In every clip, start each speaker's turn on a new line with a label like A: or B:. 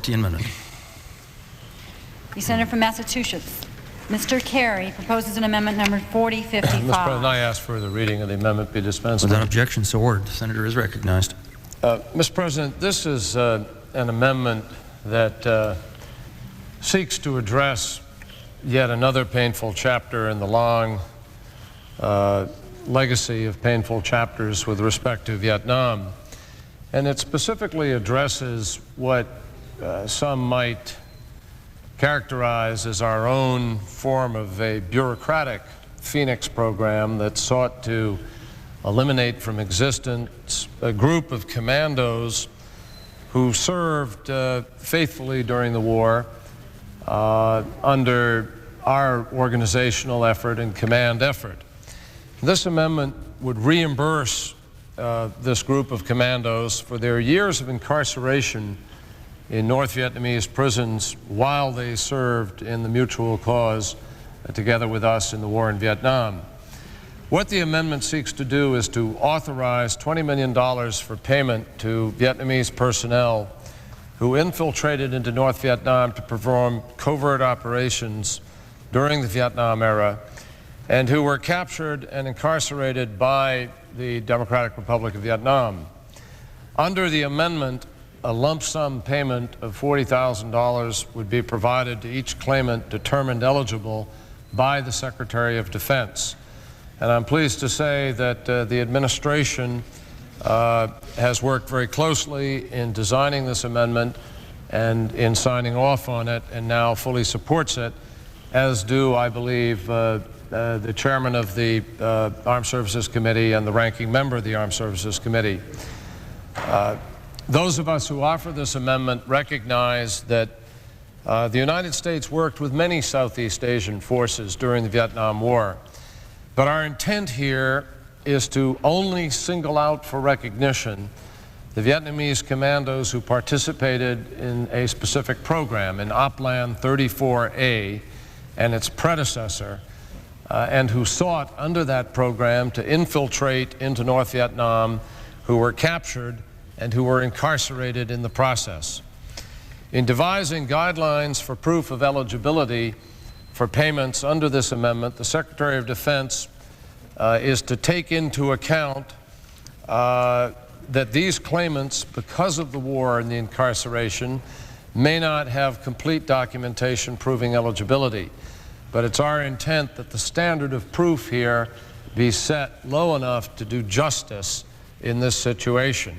A: the amendment.
B: The senator from Massachusetts, Mr. Kerry, proposes an amendment number 4055.
C: Mr. President, I ask for the reading of the amendment be dispensed with.
A: Without objection, so ordered. The senator is recognized.
C: Mr. President, this is an amendment that seeks to address yet another painful chapter in the long legacy of painful chapters with respect to Vietnam. And it specifically addresses what some might characterize as our own form of a bureaucratic Phoenix program that sought to eliminate from existence a group of commandos who served faithfully during the war under our organizational effort and command effort. This amendment would reimburse this group of commandos for their years of incarceration in North Vietnamese prisons while they served in the mutual cause together with us in the war in Vietnam. What the amendment seeks to do is to authorize $20 million for payment to Vietnamese personnel who infiltrated into North Vietnam to perform covert operations during the Vietnam era and who were captured and incarcerated by the Democratic Republic of Vietnam. Under the amendment, a lump sum payment of $40,000 would be provided to each claimant determined eligible by the Secretary of Defense. And I'm pleased to say that the administration has worked very closely in designing this amendment and in signing off on it, and now fully supports it, as do, I believe, the chairman of the Armed Services Committee and the ranking member of the Armed Services Committee. Those of us who offer this amendment recognize that the United States worked with many Southeast Asian forces during the Vietnam War, but our intent here is to only single out for recognition the Vietnamese commandos who participated in a specific program, in Oplan 34A and its predecessor, and who sought under that program to infiltrate into North Vietnam, who were captured and who were incarcerated in the process. In devising guidelines for proof of eligibility for payments under this amendment, the Secretary of Defense is to take into account that these claimants, because of the war and the incarceration, may not have complete documentation proving eligibility. But it's our intent that the standard of proof here be set low enough to do justice in this situation.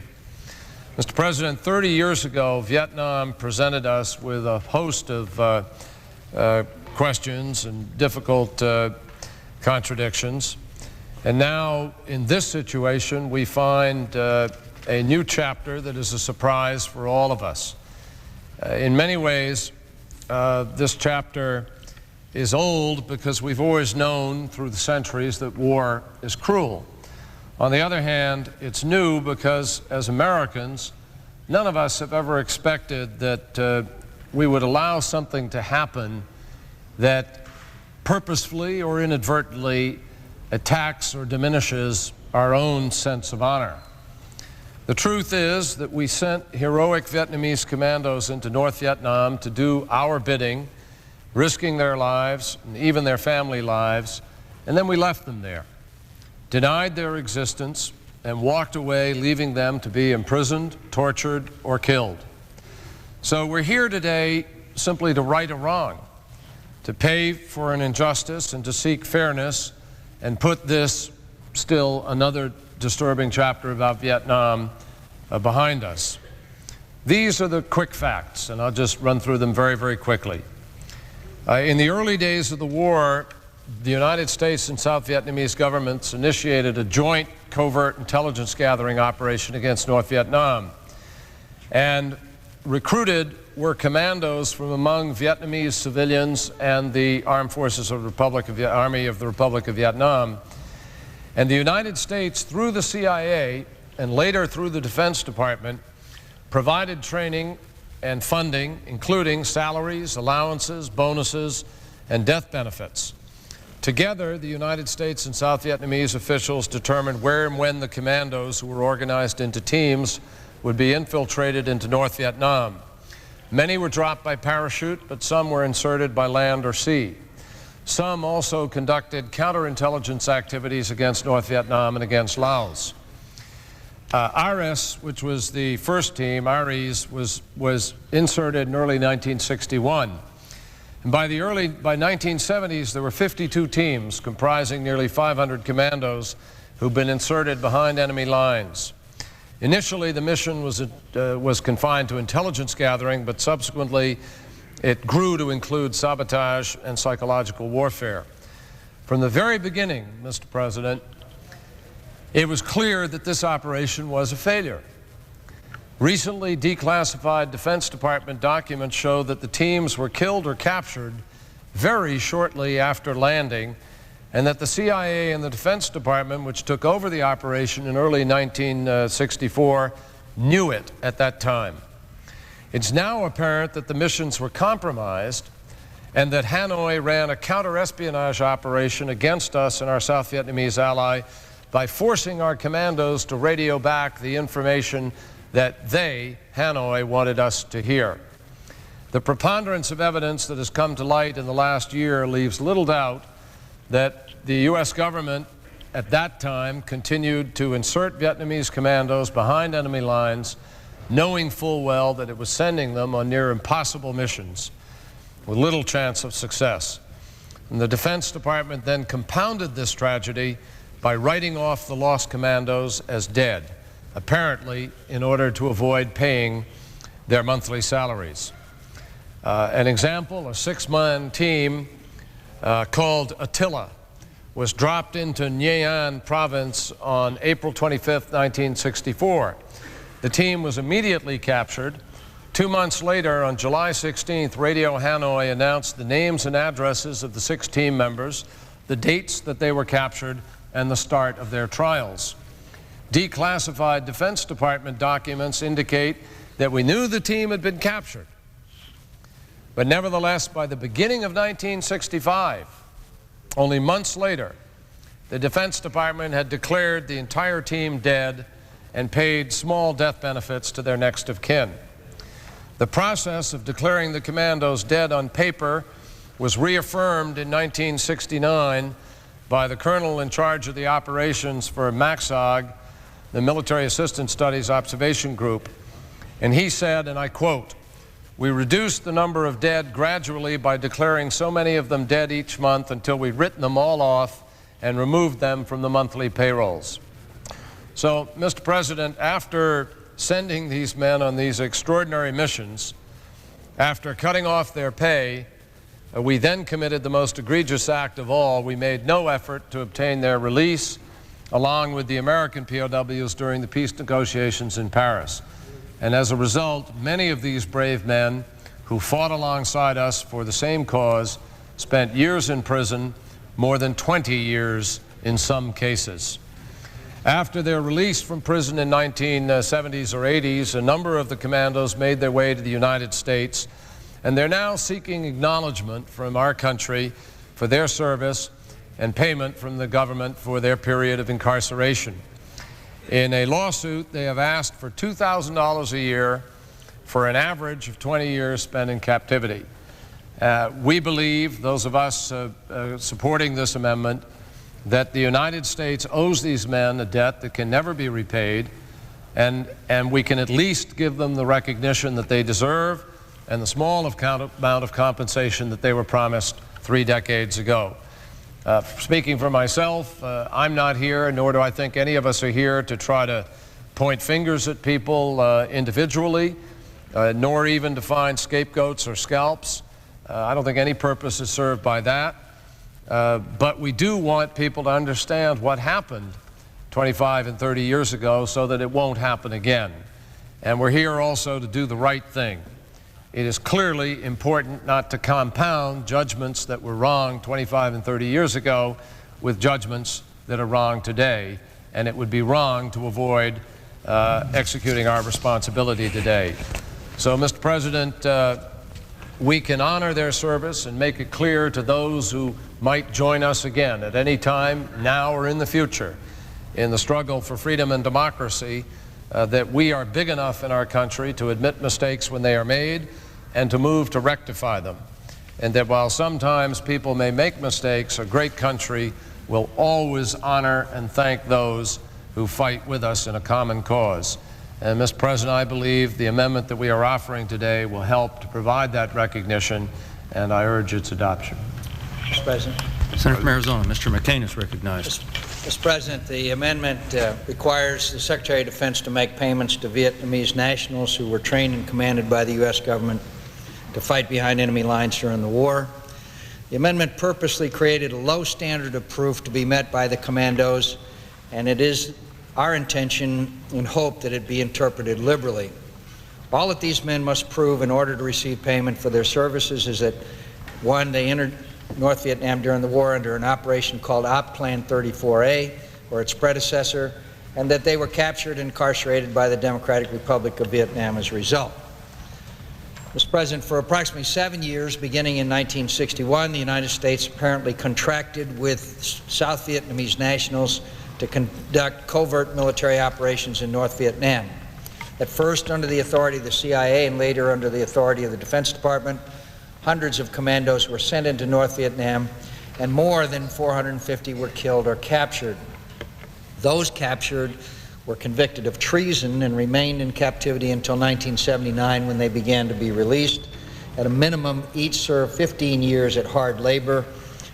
C: Mr. President, 30 years ago, Vietnam presented us with a host of questions and difficult contradictions. And now, in this situation, we find a new chapter that is a surprise for all of us. In many ways, this chapter is old because we've always known through the centuries that war is cruel. On the other hand, it's new because, as Americans, none of us have ever expected that we would allow something to happen that purposefully or inadvertently attacks or diminishes our own sense of honor. The truth is that we sent heroic Vietnamese commandos into North Vietnam to do our bidding, risking their lives and even their family lives, and then we left them there, denied their existence, and walked away, leaving them to be imprisoned, tortured, or killed. So we're here today simply to right a wrong, to pay for an injustice and to seek fairness and put this, still another disturbing chapter about Vietnam, behind us. These are the quick facts, and I'll just run through them very, very quickly. In the early days of the war, the United States and South Vietnamese governments initiated a joint covert intelligence gathering operation against North Vietnam. And recruited were commandos from among Vietnamese civilians and the armed forces of the Army of the Republic of Vietnam. And the United States, through the CIA and later through the Defense Department, provided training and funding, including salaries, allowances, bonuses, and death benefits. Together, the United States and South Vietnamese officials determined where and when the commandos, who were organized into teams, would be infiltrated into North Vietnam. Many were dropped by parachute, but some were inserted by land or sea. Some also conducted counterintelligence activities against North Vietnam and against Laos. RS, which was the first team, REs, was inserted in early 1961. And by the 1970s, there were 52 teams comprising nearly 500 commandos who'd been inserted behind enemy lines. Initially, the mission was confined to intelligence gathering, but subsequently it grew to include sabotage and psychological warfare. From the very beginning, Mr. President, it was clear that this operation was a failure. Recently declassified Defense Department documents show that the teams were killed or captured very shortly after landing, and that the CIA and the Defense Department, which took over the operation in early 1964, knew it at that time. It's now apparent that the missions were compromised and that Hanoi ran a counter-espionage operation against us and our South Vietnamese ally by forcing our commandos to radio back the information that they, Hanoi, wanted us to hear. The preponderance of evidence that has come to light in the last year leaves little doubt that the U.S. government at that time continued to insert Vietnamese commandos behind enemy lines, knowing full well that it was sending them on near impossible missions with little chance of success. And the Defense Department then compounded this tragedy by writing off the lost commandos as dead, apparently in order to avoid paying their monthly salaries. An example, a 6-man team called Attila was dropped into Nha An province on April 25, 1964. The team was immediately captured. 2 months later, on July 16th, Radio Hanoi announced the names and addresses of the 6 team members, the dates that they were captured, and the start of their trials. Declassified Defense Department documents indicate that we knew the team had been captured. But nevertheless, by the beginning of 1965, only months later, the Defense Department had declared the entire team dead and paid small death benefits to their next of kin. The process of declaring the commandos dead on paper was reaffirmed in 1969 by the colonel in charge of the operations for MACSOG, the Military Assistance Studies Observation Group, and he said, and I quote, "We reduced the number of dead gradually by declaring so many of them dead each month until we'd written them all off and removed them from the monthly payrolls." So, Mr. President, after sending these men on these extraordinary missions, after cutting off their pay, we then committed the most egregious act of all. We made no effort to obtain their release, along with the American POWs during the peace negotiations in Paris. And as a result, many of these brave men who fought alongside us for the same cause spent years in prison, more than 20 years in some cases. After their release from prison in 1970s or 80s, a number of the commandos made their way to the United States, and they're now seeking acknowledgement from our country for their service and payment from the government for their period of incarceration. In a lawsuit, they have asked for $2,000 a year for an average of 20 years spent in captivity. We believe, those of us supporting this amendment, that the United States owes these men a debt that can never be repaid, and we can at least give them the recognition that they deserve and the small amount of compensation that they were promised 3 decades ago. Speaking for myself, I'm not here, nor do I think any of us are here to try to point fingers at people individually, nor even to find scapegoats or scalps. I don't think any purpose is served by that. But we do want people to understand what happened 25 and 30 years ago so that it won't happen again. And we're here also to do the right thing. It is clearly important not to compound judgments that were wrong 25 and 30 years ago with judgments that are wrong today, and it would be wrong to avoid executing our responsibility today. So, Mr. President, we can honor their service and make it clear to those who might join us again at any time, now or in the future, in the struggle for freedom and democracy, that we are big enough in our country to admit mistakes when they are made, and to move to rectify them. And that while sometimes people may make mistakes, a great country will always honor and thank those who fight with us in a common cause. And Mr. President, I believe the amendment that we are offering today will help to provide that recognition, and I urge its adoption.
D: Mr. President.
A: Senator from Arizona, Mr. McCain is recognized.
D: Mr. President, the amendment requires the Secretary of Defense to make payments to Vietnamese nationals who were trained and commanded by the U.S. government to fight behind enemy lines during the war. The amendment purposely created a low standard of proof to be met by the commandos, and it is our intention and hope that it be interpreted liberally. All that these men must prove in order to receive payment for their services is that, one, they entered North Vietnam during the war under an operation called Op Plan 34A, or its predecessor, and that they were captured and incarcerated by the Democratic Republic of Vietnam as a result. Mr. President, for approximately 7 years, beginning in 1961, the United States apparently contracted with South Vietnamese nationals to conduct covert military operations in North Vietnam. At first under the authority of the CIA and later under the authority of the Defense Department, hundreds of commandos were sent into North Vietnam, and more than 450 were killed or captured. Those captured were convicted of treason and remained in captivity until 1979, when they began to be released. At a minimum, each served 15 years at hard labor.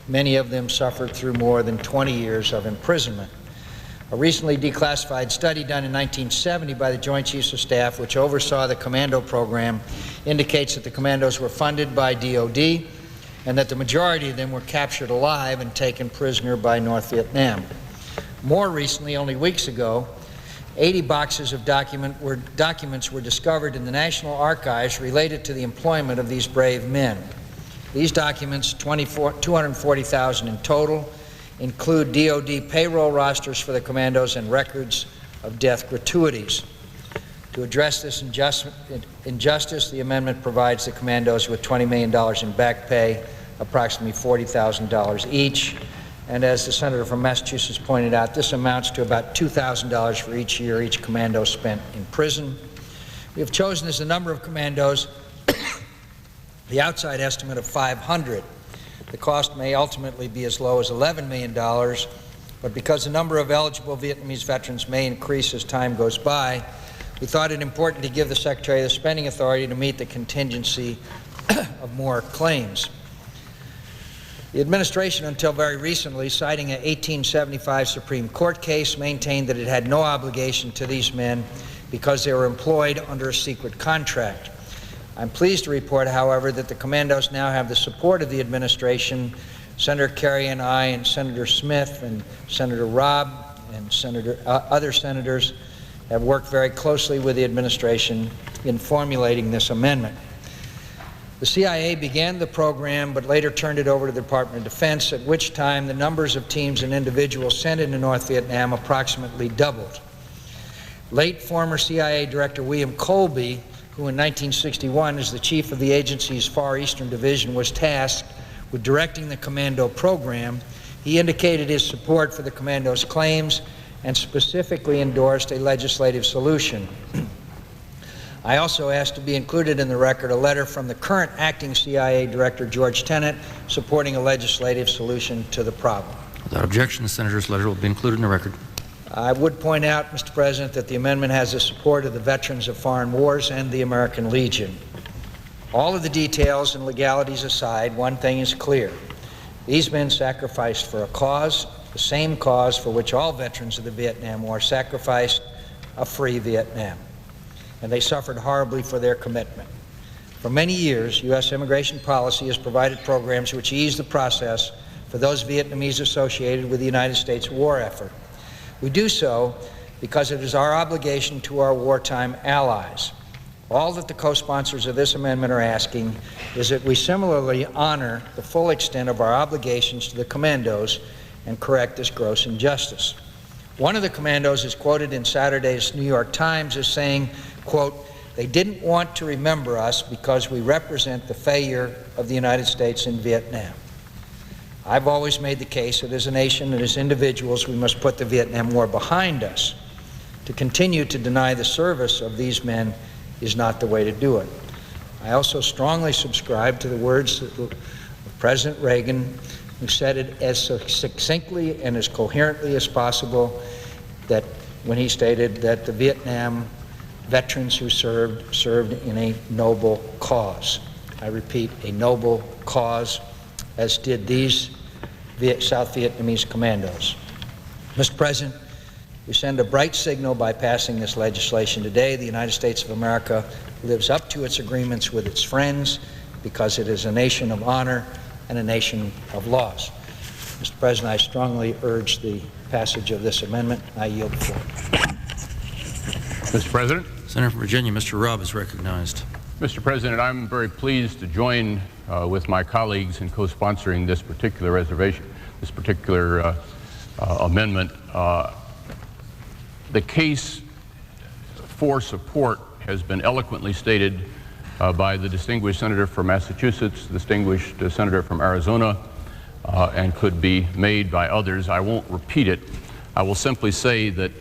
D: Many of them suffered through more than 20 years of imprisonment. A recently declassified study done in 1970 by the Joint Chiefs of Staff, which oversaw the commando program, indicates that the commandos were funded by DOD and that the majority of them were captured alive and taken prisoner by North Vietnam. More recently, only weeks ago, 80 boxes of documents were discovered in the National Archives related to the employment of these brave men. These documents, 240,000 in total, include DOD payroll rosters for the commandos and records of death gratuities. To address this injustice, the amendment provides the commandos with $20 million in back pay, approximately $40,000 each. And as the senator from Massachusetts pointed out, this amounts to about $2,000 for each year each commando spent in prison. We have chosen as the number of commandos the outside estimate of 500. The cost may ultimately be as low as $11 million, but because the number of eligible Vietnamese veterans may increase as time goes by, we thought it important to give the Secretary the spending authority to meet the contingency of more claims. The administration, until very recently, citing an 1875 Supreme Court case, maintained that it had no obligation to these men because they were employed under a secret contract. I'm pleased to report, however, that the commandos now have the support of the administration. Senator Kerry and I and Senator Smith and Senator Robb and other senators have worked very closely with the administration in formulating this amendment. The CIA began the program but later turned it over to the Department of Defense, at which time the numbers of teams and individuals sent into North Vietnam approximately doubled. Late former CIA Director William Colby, who in 1961 as the chief of the agency's Far Eastern Division was tasked with directing the commando program, he indicated his support for the commandos' claims and specifically endorsed a legislative solution. I also asked to be included in the record a letter from the current acting CIA Director, George Tenet, supporting a legislative solution to the problem.
A: Without objection, the senator's letter will be included in the record.
D: I would point out, Mr. President, that the amendment has the support of the veterans of foreign wars and the American Legion. All of the details and legalities aside, one thing is clear. These men sacrificed for a cause, the same cause for which all veterans of the Vietnam War sacrificed, a free Vietnam. And they suffered horribly for their commitment. For many years, U.S. immigration policy has provided programs which ease the process for those Vietnamese associated with the United States war effort. We do so because it is our obligation to our wartime allies. All that the co-sponsors of this amendment are asking is that we similarly honor the full extent of our obligations to the commandos and correct this gross injustice. One of the commandos is quoted in Saturday's New York Times as saying, quote, "They didn't want to remember us because we represent the failure of the United States in Vietnam." I've always made the case that as a nation and as individuals, we must put the Vietnam War behind us. To continue to deny the service of these men is not the way to do it. I also strongly subscribe to the words of President Reagan, who said it as succinctly and as coherently as possible, that when he stated that the Vietnam veterans who served in a noble cause. I repeat, a noble cause, as did these South Vietnamese Commandos. Mr. President, we send a bright signal by passing this legislation today. The United States of America lives up to its agreements with its friends because it is a nation of honor and a nation of laws. Mr. President, I strongly urge the passage of this amendment. I yield the floor.
C: Mr. President.
A: Senator from Virginia, Mr. Robb is recognized.
E: Mr. President, I'm very pleased to join with my colleagues in co-sponsoring this particular amendment. The case for support has been eloquently stated by the distinguished senator from Massachusetts, the distinguished senator from Arizona, and could be made by others. I won't repeat it. I will simply say that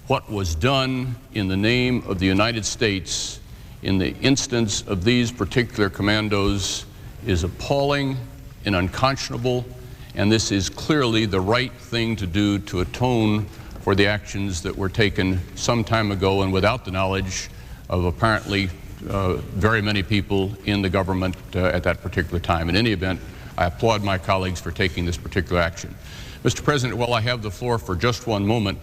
E: what was done in the name of the United States in the instance of these particular commandos is appalling and unconscionable, and this is clearly the right thing to do to atone for the actions that were taken some time ago and without the knowledge of apparently very many people in the government at that particular time. In any event, I applaud my colleagues for taking this particular action. Mr. President, while I have the floor for just one moment,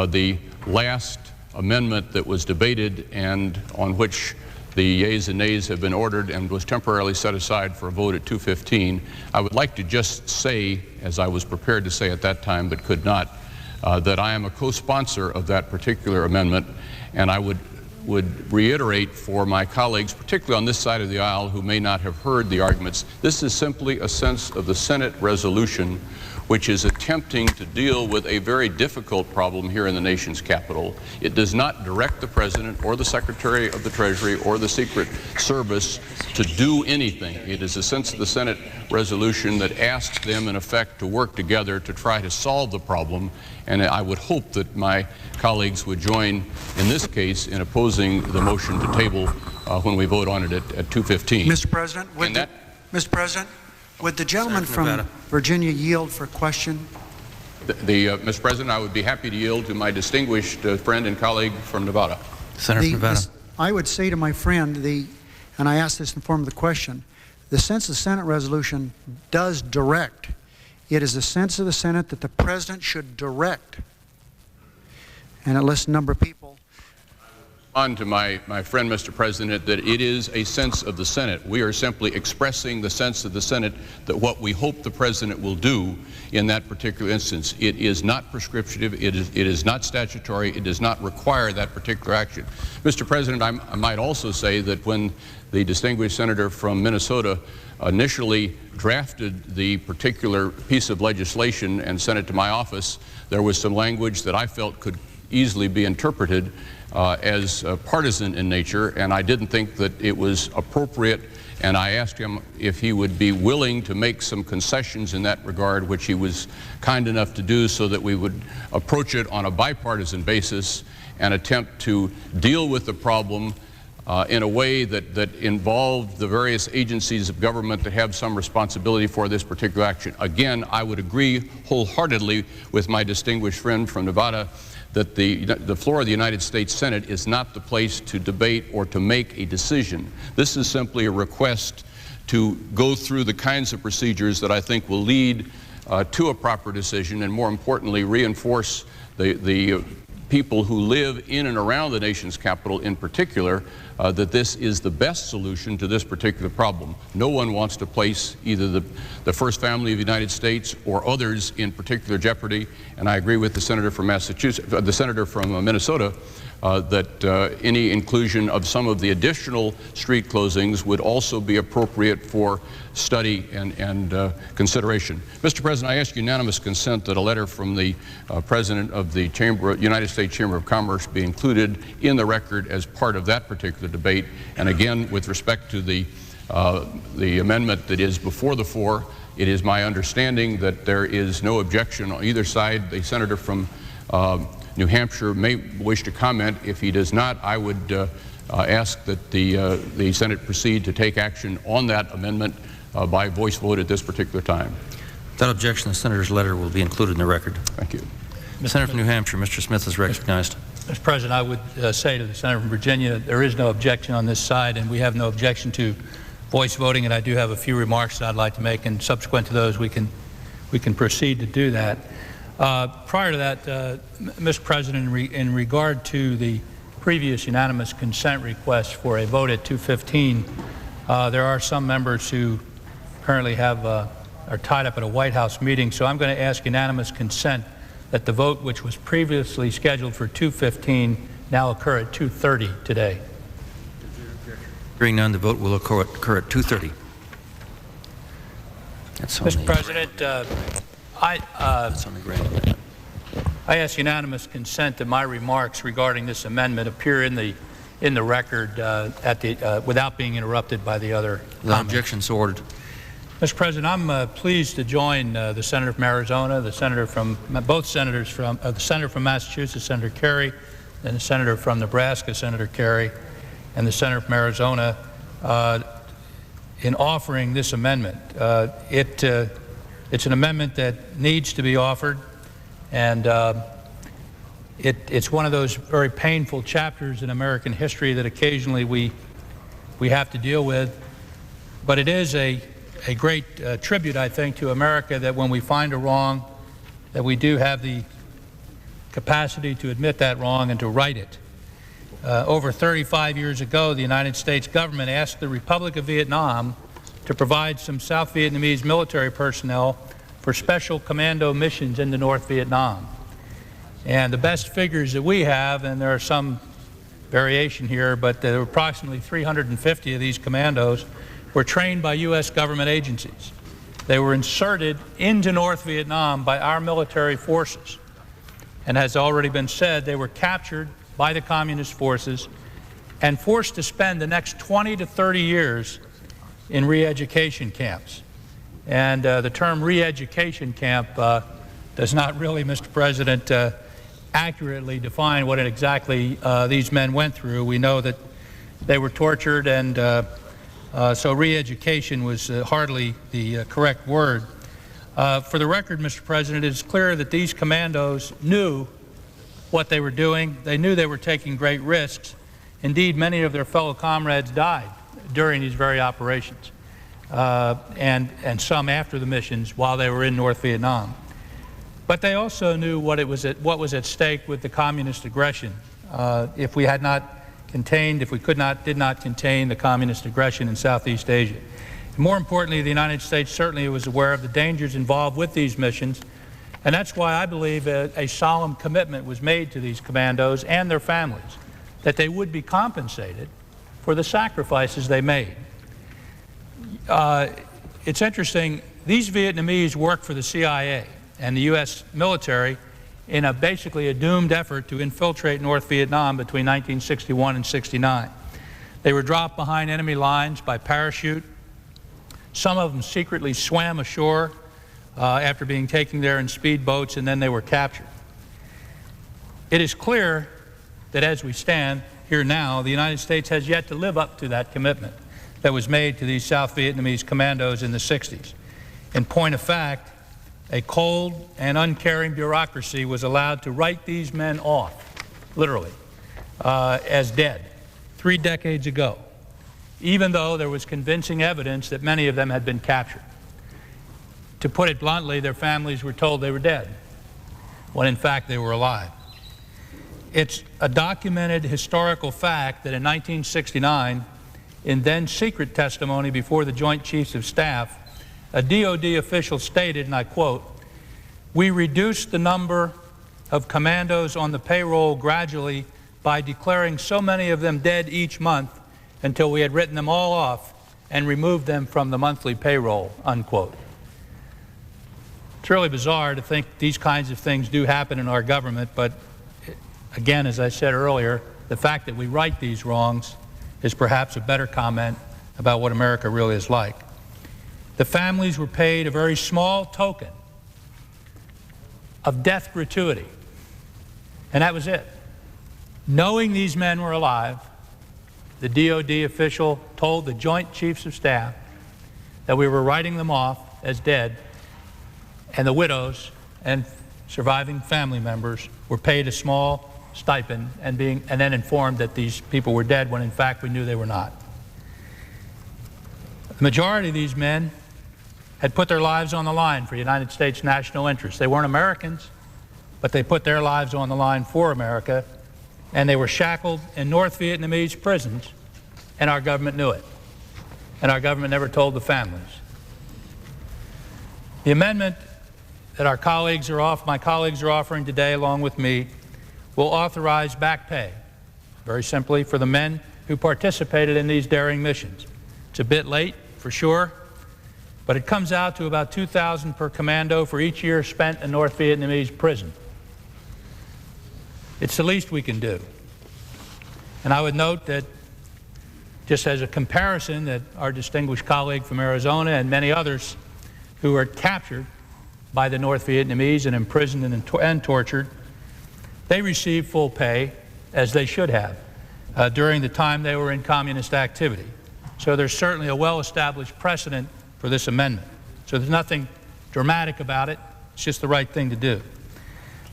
E: the last amendment that was debated and on which the yeas and nays have been ordered and was temporarily set aside for a vote at 2:15, I would like to just say, as I was prepared to say at that time but could not, that I am a co-sponsor of that particular amendment, and I would reiterate for my colleagues, particularly on this side of the aisle who may not have heard the arguments, this is simply a sense of the Senate resolution which is attempting to deal with a very difficult problem here in the nation's capital. It does not direct the President or the Secretary of the Treasury or the Secret Service to do anything. It is a sense of the Senate resolution that asks them, in effect, to work together to try to solve the problem, and I would hope that my colleagues would join, in this case, in opposing the motion to table when we vote on it at 2:15.
F: Mr. President, would the gentleman from Virginia yield for question?
E: Mr. President, I would be happy to yield to my distinguished friend and colleague from Nevada.
A: Senator from Nevada.
F: I would say to my friend, and I asked this in the form of the question, the sense of the Senate resolution does direct. It is the sense of the Senate that the President should direct. And it lists a number of people.
E: On to my friend, Mr. President, that it is a sense of the Senate. We are simply expressing the sense of the Senate that what we hope the President will do in that particular instance. It is not prescriptive, it is not statutory, it does not require that particular action. Mr. President, I might also say that when the distinguished senator from Minnesota initially drafted the particular piece of legislation and sent it to my office, there was some language that I felt could easily be interpreted as partisan in nature, and I didn't think that it was appropriate, and I asked him if he would be willing to make some concessions in that regard, which he was kind enough to do, so that we would approach it on a bipartisan basis and attempt to deal with the problem in a way that involved the various agencies of government that have some responsibility for this particular action. Again, I would agree wholeheartedly with my distinguished friend from Nevada that the floor of the United States Senate is not the place to debate or to make a decision. This is simply a request to go through the kinds of procedures that I think will lead to a proper decision, and more importantly, reinforce the people who live in and around the nation's capital in particular, that this is the best solution to this particular problem. No one wants to place either the first family of the United States or others in particular jeopardy, and I agree with the senator from Massachusetts, the senator from Minnesota, that any inclusion of some of the additional street closings would also be appropriate for study and consideration. Mr. President, I ask unanimous consent that a letter from the President of the United States Chamber of Commerce be included in the record as part of that particular debate. And again, with respect to the amendment that is before the floor, it is my understanding that there is no objection on either side. The senator from New Hampshire may wish to comment. If he does not, I would ask that the Senate proceed to take action on that amendment by voice vote at this particular time.
A: Without objection, the senator's letter will be included in the record.
E: Thank you.
A: The Senator from New Hampshire, Mr. Smith, is recognized.
G: Mr. President, I would say to the Senator from Virginia, there is no objection on this side, and we have no objection to voice voting, and I do have a few remarks that I'd like to make, and subsequent to those, we can proceed to do that. Prior to that, Mr. President, in regard to the previous unanimous consent request for a vote at 2:15, there are some members who apparently are tied up at a White House meeting, so I'm going to ask unanimous consent that the vote, which was previously scheduled for 2:15, now occur at 2:30 today.
A: Hearing none, the vote will occur at 2:30.
G: Mr. President,
A: that's on the grand amendment.
G: I ask unanimous consent that my remarks regarding this amendment appear in the record without being interrupted by the other
A: Without objection, so ordered.
G: Mr. President, I'm pleased to join the Senator from Arizona, the Senator from both senators from the Senator from Massachusetts, Senator Kerry, and the Senator from Nebraska, Senator Kerry, and the Senator from Arizona in offering this amendment. It's an amendment that needs to be offered, and it's one of those very painful chapters in American history that occasionally we have to deal with. But it is a great tribute, I think, to America, that when we find a wrong, that we do have the capacity to admit that wrong and to right it. Over 35 years ago, the United States government asked the Republic of Vietnam to provide some South Vietnamese military personnel for special commando missions into North Vietnam. And the best figures that we have, and there are some variation here, but there were approximately 350 of these commandos were trained by U.S. government agencies. They were inserted into North Vietnam by our military forces. And as already been said, they were captured by the communist forces and forced to spend the next 20 to 30 years in re-education camps. And the term re-education camp does not really, Mr. President, accurately define what exactly these men went through. We know that they were tortured, and so re-education was hardly the correct word. For the record, Mr. President, it is clear that these commandos knew what they were doing. They knew they were taking great risks. Indeed, many of their fellow comrades died during these very operations, and some after the missions while they were in North Vietnam. But they also knew what was at stake with the communist aggression. If we did not contain the communist aggression in Southeast Asia. More importantly, the United States certainly was aware of the dangers involved with these missions, and that's why I believe a solemn commitment was made to these commandos and their families that they would be compensated for the sacrifices they made. It's interesting, these Vietnamese worked for the CIA and the U.S. military in basically a doomed effort to infiltrate North Vietnam between 1961 and 69. They were dropped behind enemy lines by parachute. Some of them secretly swam ashore after being taken there in speedboats, and then they were captured. It is clear that as we stand here now, the United States has yet to live up to that commitment that was made to these South Vietnamese commandos in the 60s. In point of fact, a cold and uncaring bureaucracy was allowed to write these men off, literally, as dead 3 decades ago, even though there was convincing evidence that many of them had been captured. To put it bluntly, their families were told they were dead, when in fact they were alive. It's a documented historical fact that in 1969, in then secret testimony before the Joint Chiefs of Staff, a DOD official stated, and I quote, "We reduced the number of commandos on the payroll gradually by declaring so many of them dead each month until we had written them all off and removed them from the monthly payroll," unquote. It's really bizarre to think these kinds of things do happen in our government, but again, as I said earlier, the fact that we right these wrongs is perhaps a better comment about what America really is like. The families were paid a very small token of death gratuity, and that was it. Knowing these men were alive, the DOD official told the Joint Chiefs of Staff that we were writing them off as dead, and the widows and surviving family members were paid a small stipend and then informed that these people were dead when in fact we knew they were not. The majority of these men had put their lives on the line for United States national interests. They weren't Americans, but they put their lives on the line for America, and they were shackled in North Vietnamese prisons, and our government knew it. And our government never told the families. The amendment that my colleagues are offering today, along with me, will authorize back pay, very simply, for the men who participated in these daring missions. It's a bit late, for sure, but it comes out to about $2,000 per commando for each year spent in North Vietnamese prison. It's the least we can do. And I would note that, just as a comparison, that our distinguished colleague from Arizona and many others who were captured by the North Vietnamese and imprisoned and tortured, they received full pay, as they should have, during the time they were in communist activity. So there's certainly a well-established precedent for this amendment. So there's nothing dramatic about it. It's just the right thing to do.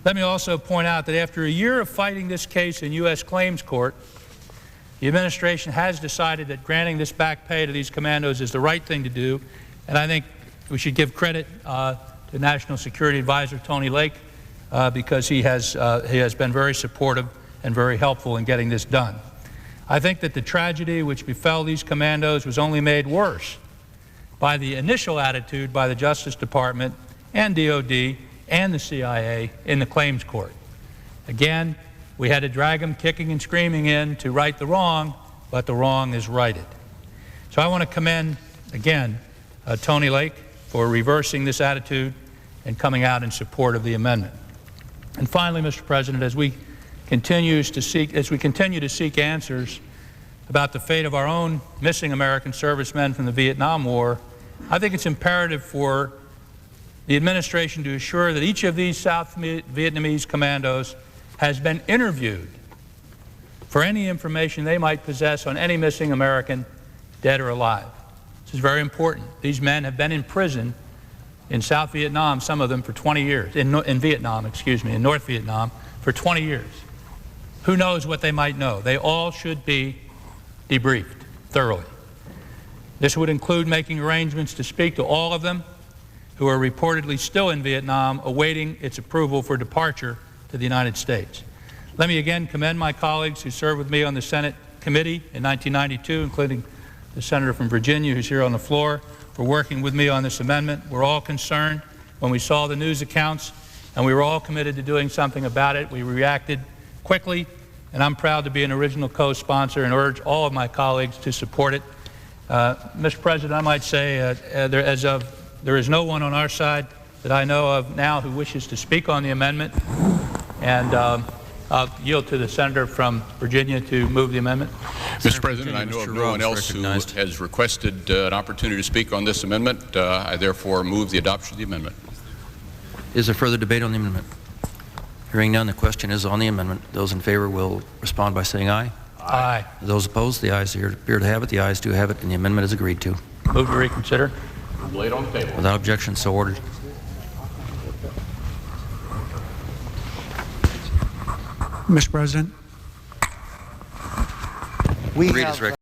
G: Let me also point out that after a year of fighting this case in U.S. Claims Court, the administration has decided that granting this back pay to these commandos is the right thing to do, and I think we should give credit to National Security Advisor Tony Lake because he has been very supportive and very helpful in getting this done. I think that the tragedy which befell these commandos was only made worse by the initial attitude by the Justice Department and DOD and the CIA in the claims court. Again, we had to drag them kicking and screaming in to right the wrong, but the wrong is righted. So I want to commend, again, Tony Lake for reversing this attitude and coming out in support of the amendment. And finally, Mr. President, as we continue to seek answers about the fate of our own missing American servicemen from the Vietnam War, I think it's imperative for the administration to assure that each of these South Vietnamese commandos has been interviewed for any information they might possess on any missing American, dead or alive. This is very important. These men have been in prison in South Vietnam, some of them for 20 years, in North Vietnam for 20 years. Who knows what they might know? They all should be debriefed thoroughly. This would include making arrangements to speak to all of them who are reportedly still in Vietnam, awaiting its approval for departure to the United States. Let me again commend my colleagues who served with me on the Senate committee in 1992, including the senator from Virginia who's here on the floor, for working with me on this amendment. We're all concerned when we saw the news accounts, and we were all committed to doing something about it. We reacted quickly, and I'm proud to be an original co-sponsor and urge all of my colleagues to support it. Mr. President, I might say, there is no one on our side that I know of now who wishes to speak on the amendment, and I'll yield to the senator from Virginia to move the amendment.
E: Mr. President, I know of no one else who has requested an opportunity to speak on this amendment. I therefore move the adoption of the amendment.
A: Is there further debate on the amendment? Hearing none, the question is on the amendment. Those in favor will respond by saying aye.
G: Aye.
A: Those opposed, the ayes appear to have it. The ayes do have it, and the amendment is agreed to.
G: Move to reconsider.
E: Laid on the table.
A: Without objection, so ordered.
F: Mr. President, we
A: Read
F: have